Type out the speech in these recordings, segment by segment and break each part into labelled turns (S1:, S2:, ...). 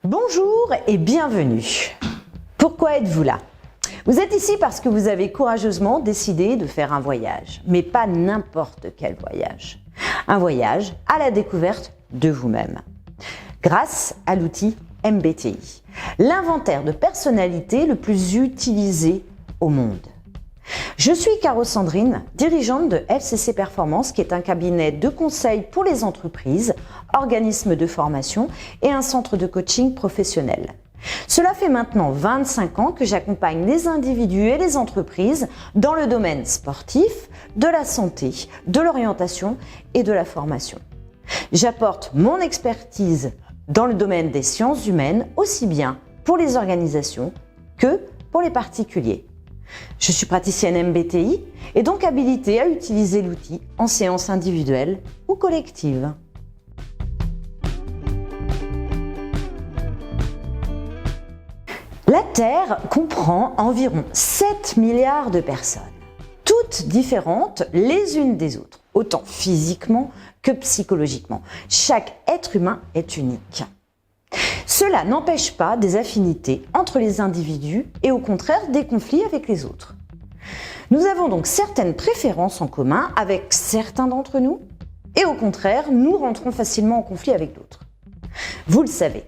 S1: Bonjour et bienvenue. Pourquoi êtes-vous là? Vous êtes ici parce que vous avez courageusement décidé de faire un voyage, mais pas n'importe quel voyage. Un voyage à la découverte de vous-même. Grâce à l'outil MBTI, l'inventaire de personnalité le plus utilisé au monde. Je suis Caro Sandrine, dirigeante de FCC Performance, qui est un cabinet de conseil pour les entreprises, organismes de formation et un centre de coaching professionnel. Cela fait maintenant 25 ans que j'accompagne les individus et les entreprises dans le domaine sportif, de la santé, de l'orientation et de la formation. J'apporte mon expertise dans le domaine des sciences humaines, aussi bien pour les organisations que pour les particuliers. Je suis praticienne MBTI et donc habilitée à utiliser l'outil en séance individuelle ou collective. La Terre comprend environ 7 milliards de personnes, toutes différentes les unes des autres, autant physiquement que psychologiquement. Chaque être humain est unique. Cela n'empêche pas des affinités entre les individus et au contraire des conflits avec les autres. Nous avons donc certaines préférences en commun avec certains d'entre nous et au contraire, nous rentrons facilement en conflit avec d'autres. Vous le savez.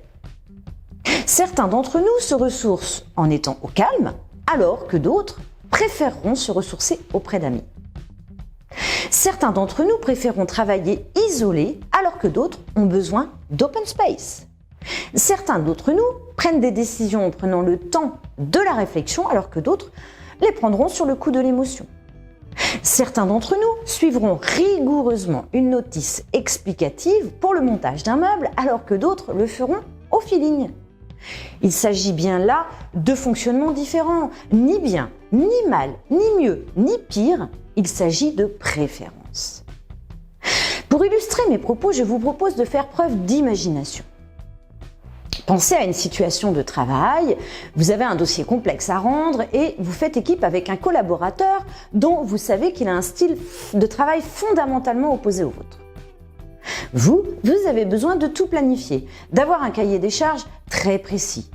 S1: Certains d'entre nous se ressourcent en étant au calme, alors que d'autres préféreront se ressourcer auprès d'amis. Certains d'entre nous préféreront travailler isolés, alors que d'autres ont besoin d'open space. Certains d'entre nous prennent des décisions en prenant le temps de la réflexion, alors que d'autres les prendront sur le coup de l'émotion. Certains d'entre nous suivront rigoureusement une notice explicative pour le montage d'un meuble, alors que d'autres le feront au feeling. Il s'agit bien là de fonctionnements différents, ni bien, ni mal, ni mieux, ni pire, il s'agit de préférences. Pour illustrer mes propos, je vous propose de faire preuve d'imagination. Pensez à une situation de travail, vous avez un dossier complexe à rendre et vous faites équipe avec un collaborateur dont vous savez qu'il a un style de travail fondamentalement opposé au vôtre. Vous avez besoin de tout planifier, d'avoir un cahier des charges très précis.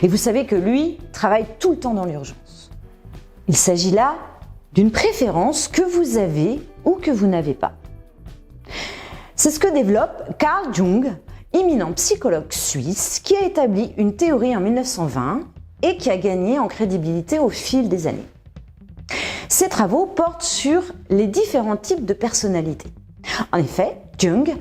S1: Et vous savez que lui travaille tout le temps dans l'urgence. Il s'agit là d'une préférence que vous avez ou que vous n'avez pas. C'est ce que développe Carl Jung, éminent psychologue suisse, qui a établi une théorie en 1920 et qui a gagné en crédibilité au fil des années. Ses travaux portent sur les différents types de personnalités. En effet, Jung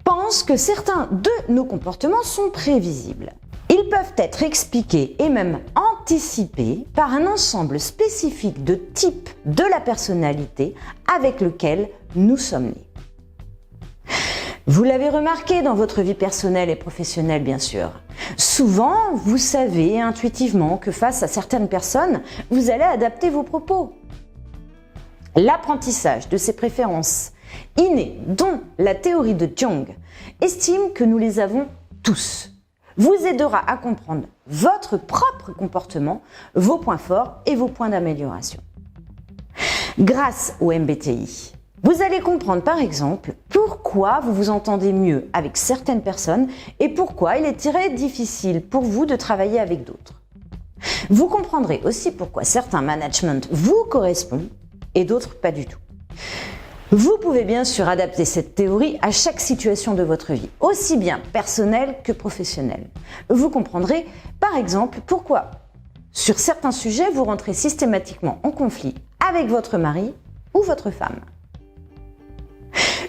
S1: pense que certains de nos comportements sont prévisibles. Ils peuvent être expliqués et même anticipés par un ensemble spécifique de types de la personnalité avec lequel nous sommes nés. Vous l'avez remarqué dans votre vie personnelle et professionnelle, bien sûr. Souvent, vous savez intuitivement que face à certaines personnes, vous allez adapter vos propos. L'apprentissage de ces préférences innées, dont la théorie de Jung estime que nous les avons tous, vous aidera à comprendre votre propre comportement, vos points forts et vos points d'amélioration. Grâce au MBTI, vous allez comprendre par exemple pourquoi vous vous entendez mieux avec certaines personnes et pourquoi il est très difficile pour vous de travailler avec d'autres. Vous comprendrez aussi pourquoi certains managements vous correspondent et d'autres pas du tout. Vous pouvez bien sûr adapter cette théorie à chaque situation de votre vie, aussi bien personnelle que professionnelle. Vous comprendrez par exemple pourquoi sur certains sujets vous rentrez systématiquement en conflit avec votre mari ou votre femme.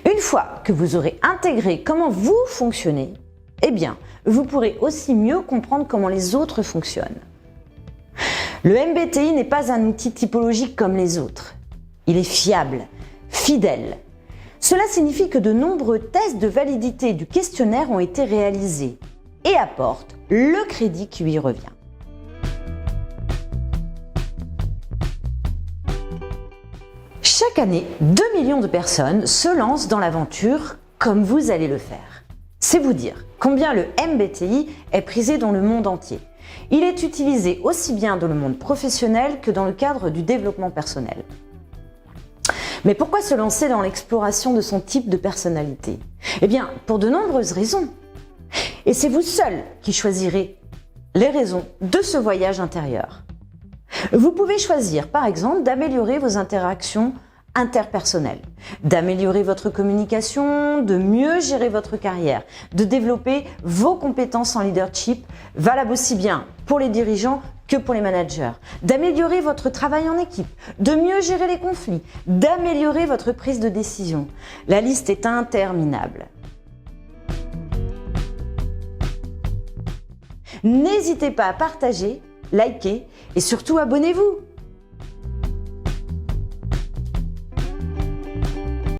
S1: Une fois que vous aurez intégré comment vous fonctionnez, eh bien, vous pourrez aussi mieux comprendre comment les autres fonctionnent. Le MBTI n'est pas un outil typologique comme les autres. Il est fiable, fidèle. Cela signifie que de nombreux tests de validité du questionnaire ont été réalisés et apportent le crédit qui lui revient. Chaque année, 2 millions de personnes se lancent dans l'aventure comme vous allez le faire. C'est vous dire combien le MBTI est prisé dans le monde entier. Il est utilisé aussi bien dans le monde professionnel que dans le cadre du développement personnel. Mais pourquoi se lancer dans l'exploration de son type de personnalité? Eh bien, pour de nombreuses raisons. Et c'est vous seul qui choisirez les raisons de ce voyage intérieur. Vous pouvez choisir, par exemple, d'améliorer vos interactions interpersonnelles, d'améliorer votre communication, de mieux gérer votre carrière, de développer vos compétences en leadership, valables aussi bien pour les dirigeants que pour les managers, d'améliorer votre travail en équipe, de mieux gérer les conflits, d'améliorer votre prise de décision. La liste est interminable. N'hésitez pas à partager, liker et surtout abonnez-vous.